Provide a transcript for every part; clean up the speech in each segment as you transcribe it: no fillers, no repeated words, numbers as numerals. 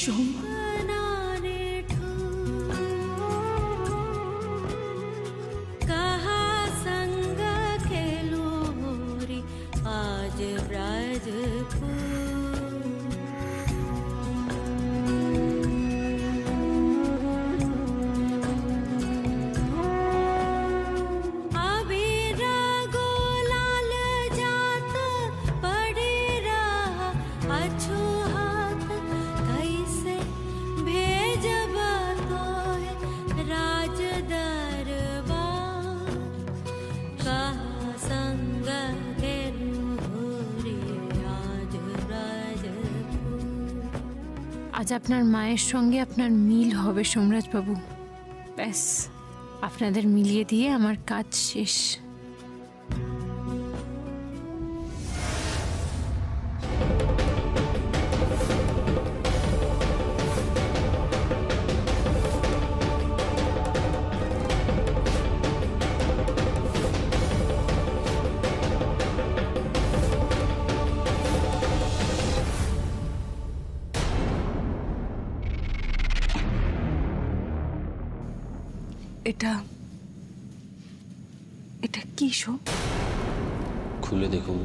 আজ আপনার মায়ের সঙ্গে আপনার মিল হবে সোমরাজ বাবু। ব্যাস আপনাদের মিলিয়ে দিয়ে আমার কাজ শেষ। এটা কি শো? খুলে দেখুন।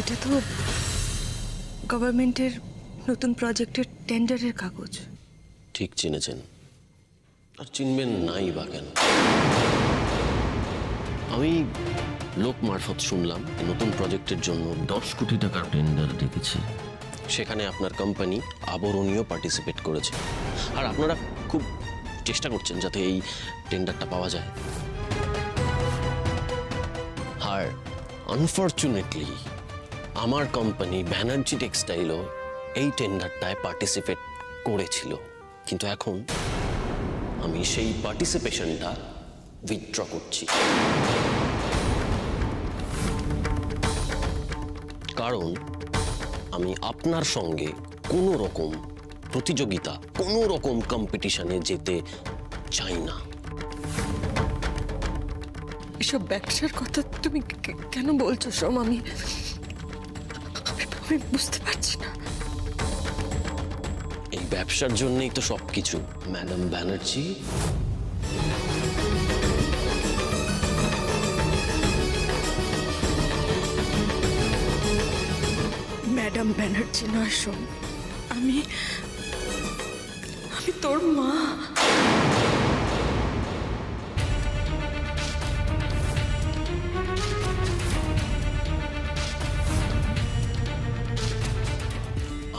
এটা তো গভর্নমেন্টের নতুন প্রজেক্টের টেন্ডারের কাগজ। ঠিক চিনেছেন, আর চিনবেন নাই বা কেন? আমি লোক মারফত শুনলাম নতুন প্রজেক্টের জন্য 10 কোটি টাকার টেন্ডার ডেকেছে। সেখানে আপনার কোম্পানি আবরণীয় পার্টিসিপেট করেছে, আর আপনারা খুব চেষ্টা করছেন যাতে এই টেন্ডারটা পাওয়া যায়। আর আনফর্চুনেটলি আমার কোম্পানি ব্যানার্জি টেক্সটাইলও এই টেন্ডারটায় পার্টিসিপেট করেছিল, কিন্তু এখন আমি সেই পার্টিসিপেশনটা উইথড্র করছি। কারণ আমি আপনার সঙ্গে কোনো রকম প্রতিযোগিতা, কোনো রকম কম্পিটিশনে যেতে চাই না। এসব ব্যবসার কথা তুমি কেন বলছো সোম? আমি বুঝতে পারছি না। এই ব্যবসার জন্যই তো সবকিছু, ম্যাডাম ব্যানার্জি। ম্যাডাম ব্যানার্জি নয় সোম, আমি তোর মা।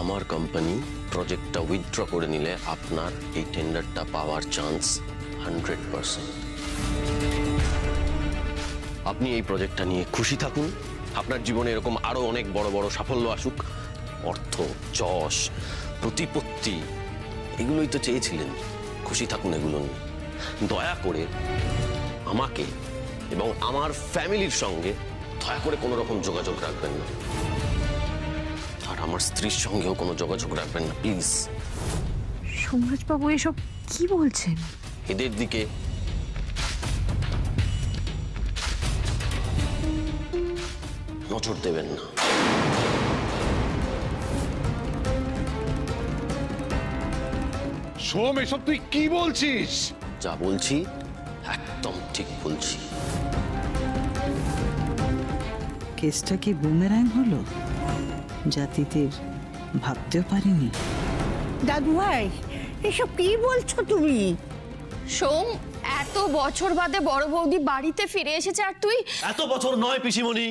আমার কোম্পানি প্রজেক্টটা উইথড্র করে নিলে আপনার এই টেন্ডারটা পাওয়ার চান্স 100%। আপনি এই প্রজেক্টটা নিয়ে খুশি থাকুন, আপনার জীবনে এরকম আরো অনেক বড় বড় সাফল্য আসুক। অর্থ, যশ, প্রতিপত্তি, এগুলোই তো চেয়েছিলেন। খুশি থাকুন এগুলো নিয়ে। দয়া করে আমাকে এবং আমার ফ্যামিলির সঙ্গে দয়া করে কোনো রকম যোগাযোগ রাখবেন না, আর আমার স্ত্রীর সঙ্গেও কোনো যোগাযোগ রাখবেন না প্লিজ। সোমরাজ বাবু এসব কি বলছেন? এদের দিকে নজর দেবেন না। সোম, এসব তুই কি বলছিস? যা বলছি একদম ঠিক বলছি। কেসটা কি বুমেরাং হলো? জাতিদের ভাবতেও পারিনি। দাদু ভাই, এসব কি বলছো তুমি? সোম, এত বছর বাদে বড় বৌদি বাড়িতে ফিরে এসেছে, আর তুই? এত বছর নয় পিসিমণি,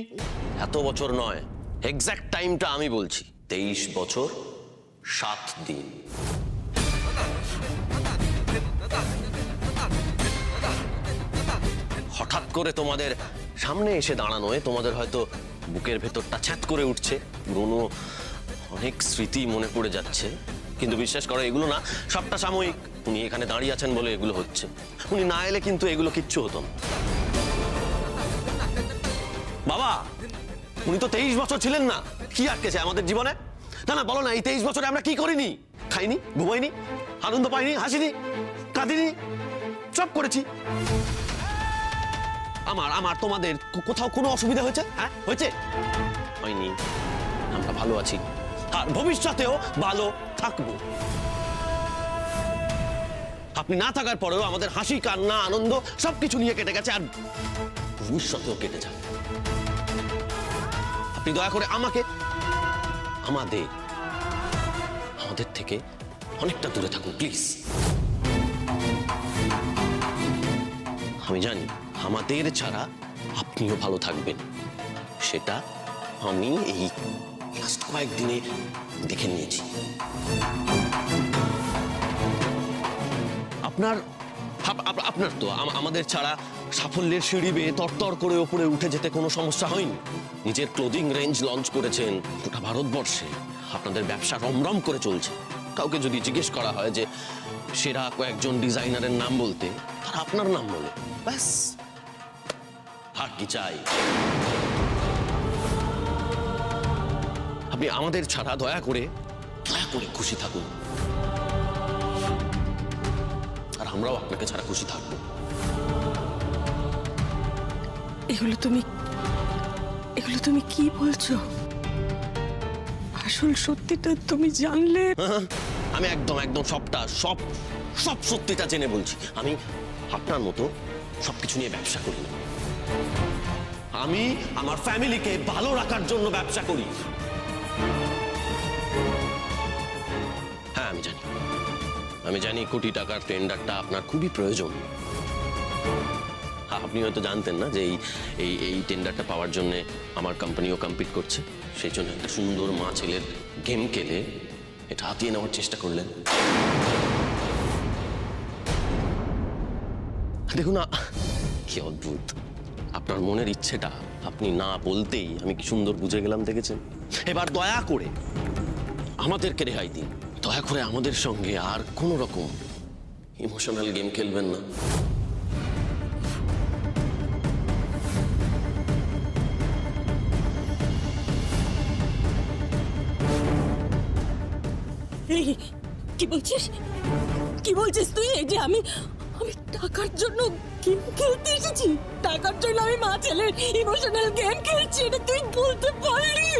এত বছর নয়, এক্সাক্ট টাইমটা আমি বলছি। 23 বছর 7 দিন। হঠাৎ করে তোমাদের সামনে এসে দাঁড়ানোয় তোমাদের হয়তো বুকের ভেতরটা ছ্যাঁত করে উঠছে, পুরনো অনেক স্মৃতি মনে পড়ে যাচ্ছে, কিন্তু বিশ্বাস করো এগুলো না, সবটা সাময়িক। উনি এখানে দাঁড়িয়ে আছেন বলে এগুলো হচ্ছে, উনি না এলে কিন্তু এগুলো কিচ্ছু হতো না। বাবা, উনি তো 23 বছর ছিলেন না, কি আটকেছে আমাদের জীবনে? না না বলো না, এই 23 বছরে আমরা কি করিনি? খাইনি, ঘুমাইনি, আনন্দ পাইনি, হাসিনি, কাঁদিনি, সব করেছি। আমার তোমাদের কোথাও কোনো অসুবিধা হয়েছে? হ্যাঁ হয়েছে? হয়নি। আমরা ভালো আছি আর ভবিষ্যতেও ভালো থাকবো। আপনি না থাকার পরেও আমাদের হাসি, কান্না, আনন্দ সবকিছু নিয়ে কেটে গেছে আর ভবিষ্যতেও কেটে যাবে। আপনি দয়া করে আমাদের থেকে অনেকটা দূরে থাকুন প্লিজ। আমি জানি আমাদের ছাড়া আপনিও ভালো থাকবেন, সেটা আমি এই লাস্ট কয়েকদিনে দেখে নিয়েছি। আপনার তো আমাদের ছাড়া সাফল্যের সিঁড়ি বেয়ে তরতর করে উপরে উঠে যেতে কোনো সমস্যা হয়নি। নিজের ক্লোদিং রেঞ্জ লঞ্চ করেছেন গোটা ভারতবর্ষে, আপনাদের ব্যবসা রমরম করে চলছে। কাউকে যদি জিজ্ঞেস করা হয় যে সেরা কয়েকজন ডিজাইনারের নাম বলতে, তারা আপনার নাম বলে, ব্যাস। আর কি চাই? আপনি আমাদের ছাড়া দয়া করে খুশি থাকুন, আর আমরাও আপনাকে ছাড়া খুশি থাকবো। এগুলো তুমি কি বলছো? আসল সত্যিটা তুমি জানলে? আমি একদম সব সত্যিটা জেনে বলছি। আমি আপনার মতো সবকিছু নিয়ে ব্যবসা করি না। আমি আমার ফ্যামিলিকে ভালো রাখার জন্য ব্যবসা করি। হ্যাঁ আমি জানি কোটি টাকার টেন্ডারটা আপনার খুবই প্রয়োজন। আপনি হয়তো জানতেন না যে এই টেন্ডারটা পাওয়ার জন্য আমার কোম্পানিও কম্পিট করছে। সেই জন্য একটা সুন্দর মা ছেলের গেম খেলে এটা হাতিয়ে নেওয়ার চেষ্টা করলেন। দেখুন কি অদ্ভুত, আপনার মনের ইচ্ছেটা আপনি না বলতেই আমি কি সুন্দর বুঝে গেলাম, দেখেছেন? এবার দয়া করে আমাদেরকে রেহাই দিন, দয়া করে আমাদের সঙ্গে আর কোনো রকম ইমোশনাল গেম খেলবেন না। কি বলছিস তুই? এই যে আমি টাকার জন্য গেম খেলতে এসেছি, টাকার জন্য আমি মা ছেলের ইমোশনাল গেম খেলছি, এটা তুই বলতে পারলি?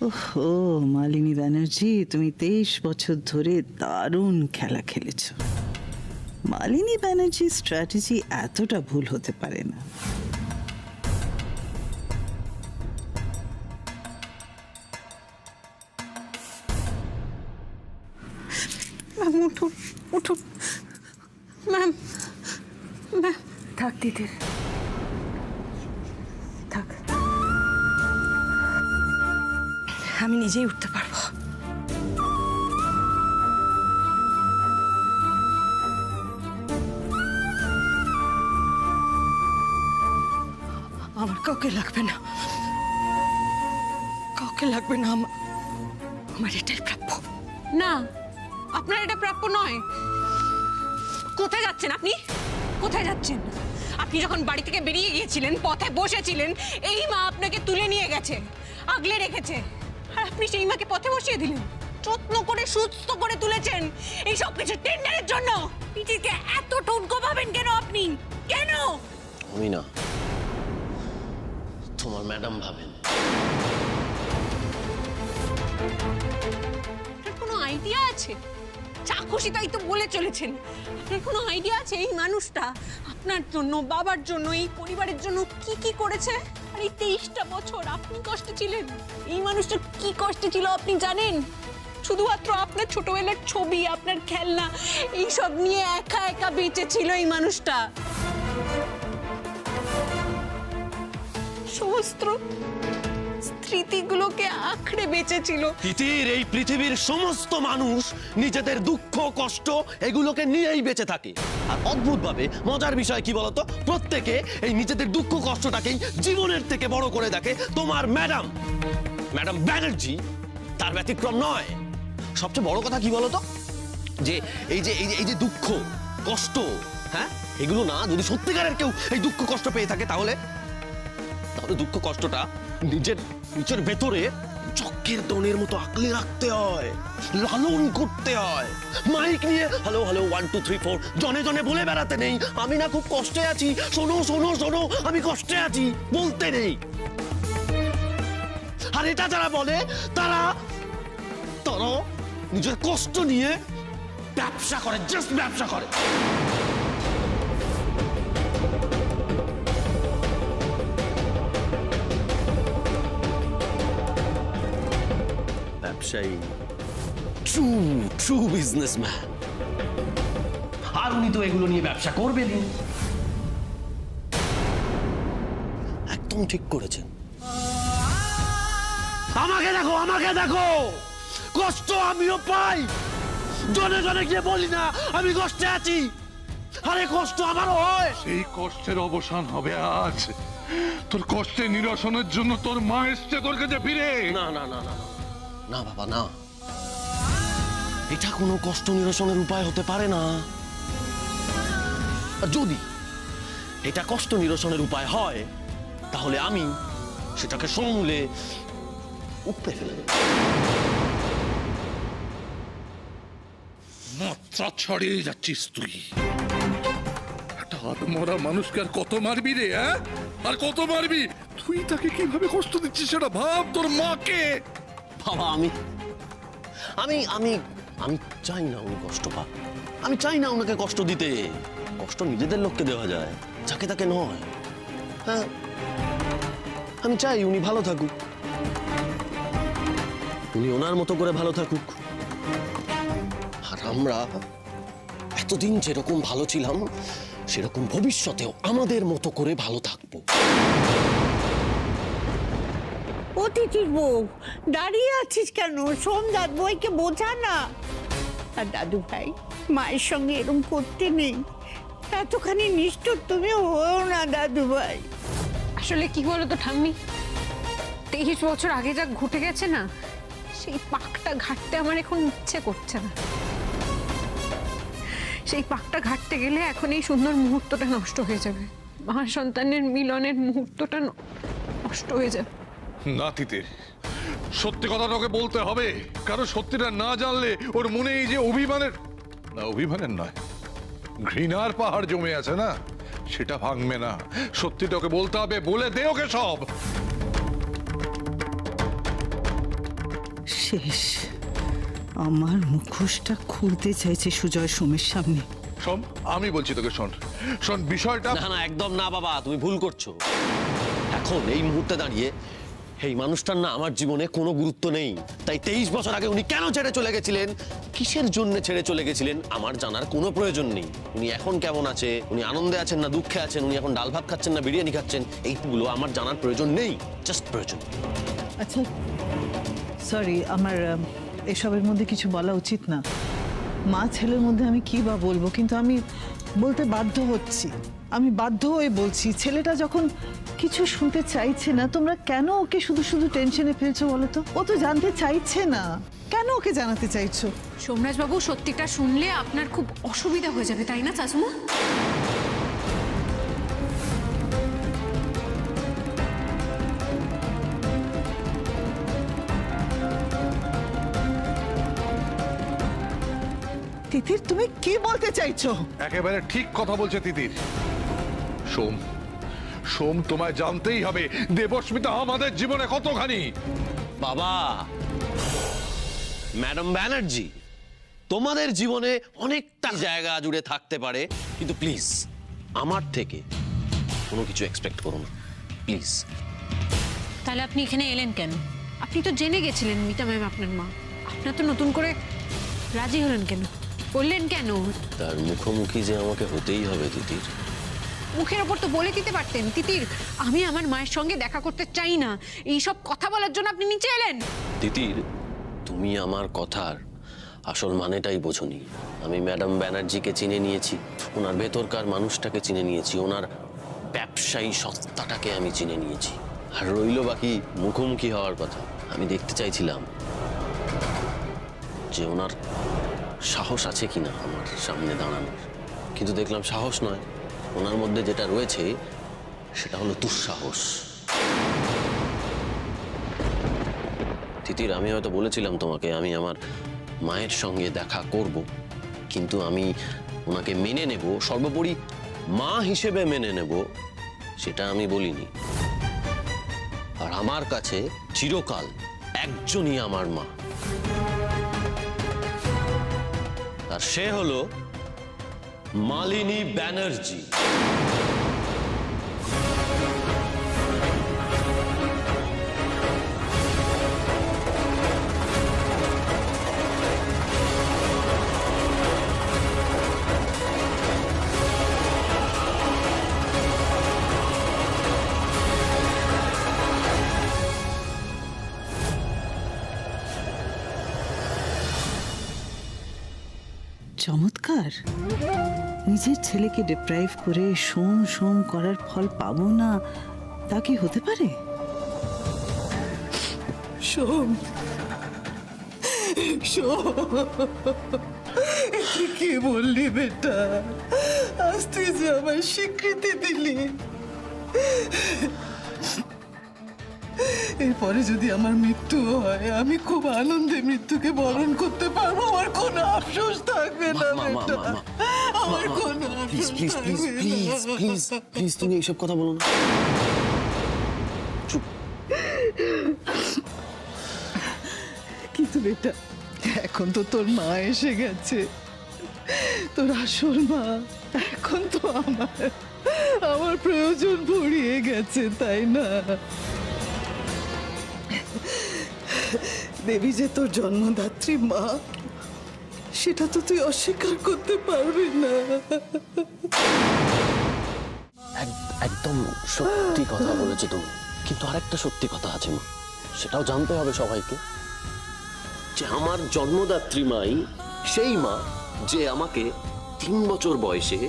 ওহো মালিনী ব্যানার্জি, তুমি 23 বছর ধরে দারুণ খেলা খেলেছ। মালিনী ব্যানার্জির স্ট্র্যাটেজি এতটা ভুল হতে পারে না। উঠুন ম্যাম। থাক দিদির, থাক, আমি নিজেই উঠতে পারবো। আমার কাউকে লাগবে না, আমার এটাই প্রাপ্য। না, আপনার এটা প্রাপ্য নয়। কোথায় যাচ্ছেন আপনি? কোথায় যাচ্ছেন? আপনি যখন বাড়ি থেকে বেরিয়ে গিয়েছিলেন, পথে বসেছিলেন, এই মা আপনাকে তুলে নিয়ে গেছে, আগলে রেখেছে, আর আপনি সেই মাকে পথে বসিয়ে দিলেন। যত্ন করে সুস্থ করে তুলেছেন এই সব কিছু টেন্ডারের জন্য। পিটিকে এত ঠুনকো ভাবেন কেন আপনি? কেন? আমি না, তোমার ম্যাডাম ভাবেন। কোনো আইডিয়া আছে যা খুশি তাই তো বলে চলেছেন। আপনার কোনো আইডিয়া আছে এই মানুষটা আপনার জন্য, বাবার জন্য, এই পরিবারের জন্য কি কি করেছে? আর এই 23টা বছর আপনি কষ্টে ছিলেন। এই মানুষটা কি কষ্টে ছিল আপনি জানেন? শুধুমাত্র আপনার ছোটবেলার ছবি, আপনার খেলনা, এইসব নিয়ে একা একা বেঁচে ছিল এই মানুষটা। সমস্ত স্মৃতিগুলোকে আঁকড়ে বেঁচেছিল। তিতির, এই পৃথিবীর সমস্ত মানুষ নিজেদের দুঃখ কষ্ট এগুলোকে নিয়েই বেঁচে থাকে। আর অদ্ভুতভাবে মজার বিষয় কি বলতো, প্রত্যেকে এই নিজেদের দুঃখ কষ্টটাকেই জীবনের থেকে বড় করে দেখে। তোমার ম্যাডাম ব্যানার্জি তার ব্যতিক্রম নয়। সবচেয়ে বড় কথা কি বলতো, যে এই যে দুঃখ কষ্ট, হ্যাঁ, এগুলো না, যদি সত্যিকারের কেউ এই দুঃখ কষ্ট পেয়ে থাকে তাহলে দুঃখ কষ্টটা নিজের ভেতরে চক্রের দনের মতো আঁকলে রাখতে হয়, লালন করতে হয়। মাইক নিয়ে হ্যালো 1 2 3 4 জনে জনে বলে বেড়াতে নেই আমি না খুব কষ্টে আছি, শোনো শোনো শোনো আমি কষ্টে আছি, বলতে নেই। আর এটা যারা বলে তারা নিজের কষ্ট নিয়ে ব্যবসা করে, জাস্ট ব্যবসা করে। ব্যবসায়ী, ট্রু বিজনেসম্যান। আর উনি তো এগুলো নিয়ে ব্যবসা করবেনই। একদম ঠিক করেছেন। আমাকে দেখো কষ্ট আমিও পাই, জনে জনে গিয়ে বলি না আমি কষ্টে আছি। আরে কষ্ট আমারও হয়। এই কষ্টের অবসান হবে আজ। তোর কষ্টের নিরসনের জন্য তোর মা এসছে তোর কাছে ফিরে। না না না না না বাবা, না, এটা কোনো কষ্ট নিরসনের উপায় হতে পারে না। যদি এটা কষ্ট নিরসনের উপায় হয় তাহলে আমি সেটাকে সমূলে উপড়ে ফেলে দেব। মাত্রা ছড়িয়ে যাচ্ছিস তুই। একটা আত্মরা মানুষকে আর কত মারবি রে? হ্যাঁ, আর কত মারবি? তুই তাকে কিভাবে কষ্ট দিচ্ছিস সেটা ভাব। তোর মাকে। বাবা, আমি আমি আমি আমি চাই না উনি কষ্ট পাক। আমি চাই না ওনাকে কষ্ট দিতে। কষ্ট নিজেদের লোককে দেওয়া যায়, যাকে তাকে নয়। হ্যাঁ, আমি চাই উনি ভালো থাকুক, উনি ওনার মতো করে ভালো থাকুক। আর আমরা এতদিন যেরকম ভালো ছিলাম সেরকম ভবিষ্যতেও আমাদের মতো করে ভালো থাকবো। অতিথির বউ দাঁড়িয়ে আছিস কেন? সোমদাদ বইকে বোঝা না। আর দাদু ভাই, মায়ের সঙ্গে এরকম করতে নেই। এতখানি নিষ্ঠুর তুমি হও না দাদু ভাই। আসলে কি বলো তো ঠাম্মি, 23 বছর আগে যা ঘটে গেছে না, সেই পাকটা ঘাটতে আমার এখন ইচ্ছে করছে না। সেই পাকটা ঘাটতে গেলে এখন এই সুন্দর মুহূর্তটা নষ্ট হয়ে যাবে, মা সন্তানের মিলনের মুহূর্তটা নষ্ট হয়ে যাবে। না তিতির, সত্যি কথাটা ওকে বলতে হবে। কারণ সত্যিটা না জানলে ওর মনে এই যে অভিমানের নয়, ঘৃণার পাহাড় জমে আছে না, সেটা ভাঙবে না। সত্যিটা ওকে বলতে হবে। বলে দে ওকে সব। শেষ। আমার মুখোশটা খুলতে চাইছে সুজয় সোমের সামনে। শোন, আমি বলছি তোকে, শোন বিষয়টা। না না, একদম না বাবা, তুমি ভুল করছো। এখন এই মুহূর্তে দাঁড়িয়ে এই মানুষটার না আমার জীবনে কোনো গুরুত্ব নেই। তাই 23 বছর আগে উনি কেন ছেড়ে চলে গেছিলেন, কিসের জন্য ছেড়ে চলে গেছিলেন, আমার জানার কোনো প্রয়োজন নেই। উনি এখন কেমন আছে, উনি আনন্দে আছেন না দুঃখে আছেন, উনি এখন ডাল ভাত খাচ্ছেন না বিরিয়ানি খাচ্ছেন, এইগুলো আমার জানার প্রয়োজন নেই। জাস্ট প্রয়োজন। আচ্ছা, সরি, আমার এসবের মধ্যে কিছু বলা উচিত না। মা ছেলের মধ্যে আমি কি বা বলবো, কিন্তু আমি বলতে বাধ্য হচ্ছি। আমি বাধ্য হয়ে বলছি, ছেলেটা যখন কিছু শুনতে চাইছে না, তোমরা কেন ওকে শুধু শুধু টেনশনে ফেলছো বলো তো? ও তো জানতে চাইছে না, কেন ওকে জানাতে চাইছো? সোমরাজ বাবু, সত্যিটা শুনলে আপনার খুব অসুবিধা হয়ে যাবে, তাই না চাচুমা? তিতির, তুমি কি বলতে চাইছো? একেবারে ঠিক কথা বলছে তিতির। সোম, তোমায় জানতেই হবে দেবস্মিতা আমাদের জীবনে কতখানি। বাবা, ম্যাডাম ব্যানার্জি তোমাদের জীবনে অনেকটা জায়গা জুড়ে থাকতে পারে, কিন্তু প্লিজ আমার থেকে কোনো কিছু এক্সপেক্ট করো না, প্লিজ। তাহলে আপনি এখানে এলেন কেন? আপনি তো জেনে গেছিলেন মিতা ম্যাম আপনার মা, আপনার তো নতুন করে রাজি হলেন কেন, বললেন কেন? তার মুখোমুখি যে আমাকে হতেই হবে তিতির। মুখের ওপর তো বলে দিতে পারতেন, তিতির আমি আমার মায়ের সঙ্গে দেখা করতে চাই না, এইসব কথা বলার জন্য আপনি নিচে এলেন। তিতির, তুমি আমার কথার আসল মানেটাই বোঝনি। আমি ম্যাডাম ব্যানার্জিকে চিনে নিয়েছি, ওনার ভেতরকার মানুষটাকে চিনে নিয়েছি, ওনার ব্যবসায়ী সত্তাটাকে আমি চিনে নিয়েছি। আর রইল বাকি মুখোমুখি হওয়ার কথা। আমি দেখতে চাইছিলাম যে ওনার সাহস আছে কিনা আমার সামনে দাঁড়ানোর, কিন্তু দেখলাম সাহস নয়, ওনার মধ্যে যেটা রয়েছে সেটা হলো দুঃসাহস। তিতির, আমি হয়তো বলেছিলাম তোমাকে আমি আমার মায়ের সঙ্গে দেখা করব, কিন্তু আমি ওনাকে মেনে নেব, সর্বোপরি মা হিসেবে মেনে নেব, সেটা আমি বলিনি। আর আমার কাছে চিরকাল একজনই আমার মা, আর সে হলো মালিনী ব্যানার্জি। চমৎকার। নিজের ছেলেকে ডিপ্রাইভ করে সোম সোম করার ফল পাবো না, তা কি হতে পারে? সোম, কি বললি বেটা? আজ তুই যে আমার স্বীকৃতি দিলি, এরপরে যদি আমার মৃত্যু হয় আমি খুব আনন্দে মৃত্যুকে বরণ করতে পারবো, আমার কোনো আফসোস থাকবে না বেটা, আমার কোনো প্লিজ আফসোস প্লিজ প্লিজ থাকবে প্লিজ না। প্লিজ প্লিজ তুমি এইসব কথা বলো না, চুপ। কিন্তু বেটা, এখন তো তোর মা এসে গেছে, তোর আসল মা, এখন তো আমার প্রয়োজন পড়িয়ে গেছে, তাই না? দেবী যে তোর জন্মদাত্রী মা, সেটা তো তুই অস্বীকার করতে পারবি না। একদম সত্যি কথা বলেছো তুমি, কিন্তু আরেকটা সত্যি কথা আছে মা, সেটাও জানতে হবে সবাইকে, যে আমার জন্মদাত্রী মাই সেই মা যে আমাকে 3 বছর বয়সে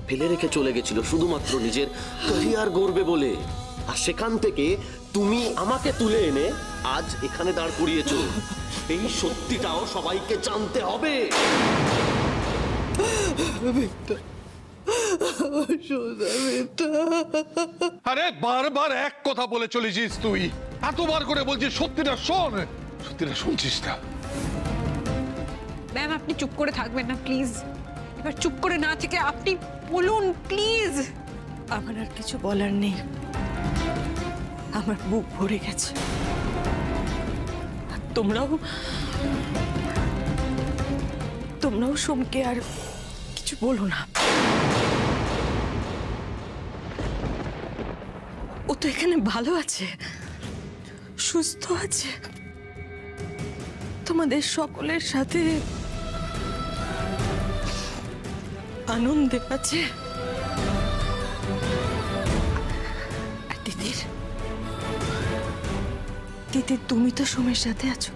ফেলে রেখে চলে গেছিল শুধুমাত্র নিজের ক্যারিয়ার গড়বে বলে, আর সেখান থেকে তুমি আমাকে তুলে এনে আজ এখানে দাঁড় করিয়েছো। এই সত্যিটাও সবাইকে জানতে হবে। বেটা, সোনা বেটা, আরে বারবার এক কথা বলে চলেছিস তুই, এতবার করে বলছিস সত্যিটা শোন, সত্যিটা শুনছিস না। ম্যাম আপনি চুপ করে থাকবেন না প্লিজ, এবার চুপ করে না থেকে আপনি বলুন প্লিজ। আমার আর কিছু বলার নেই, আমার বুক ভরে গেছে। আর তোমরাও সোমকে আর কিছু বলো না, ও তো এখানে ভালো আছে, সুস্থ আছে, তোমাদের সকলের সাথে আনন্দে আছে। আর তিতির, তুমি তো সোমের সাথে আছো,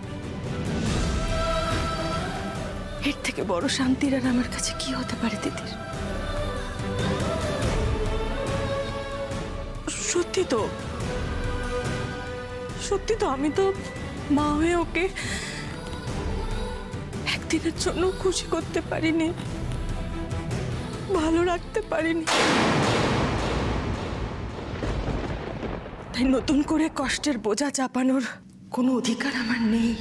এর থেকে বড় শান্তির আর আমার কাছে কি হতে পারে তিতির? সত্যি তো আমি তো মা হয়ে ওকে একদিনের জন্য খুশি করতে পারিনি, ভালো রাখতে পারিনি, তাই নতুন করে কষ্টের বোঝা চাপানোর কোনো অধিকার আমার নেই।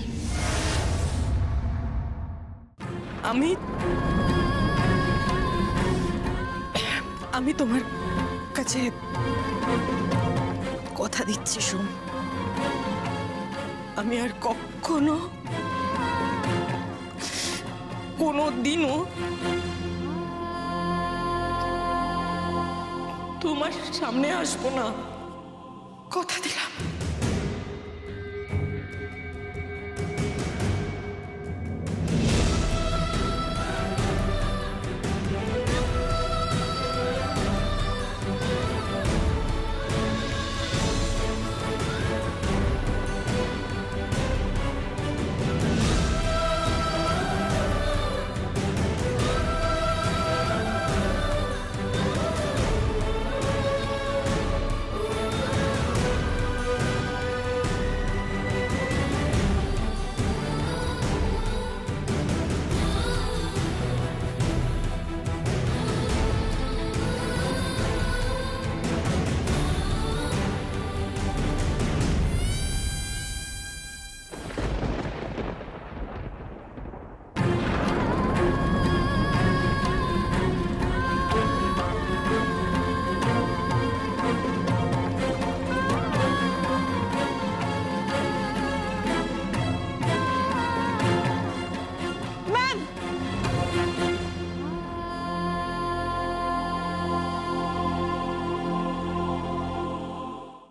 আমি তোমার কাছে কথা দিচ্ছি সোম, আমি আর কখনো কোনো দিনও তোমার সামনে আসবো না, কথা দিলাম।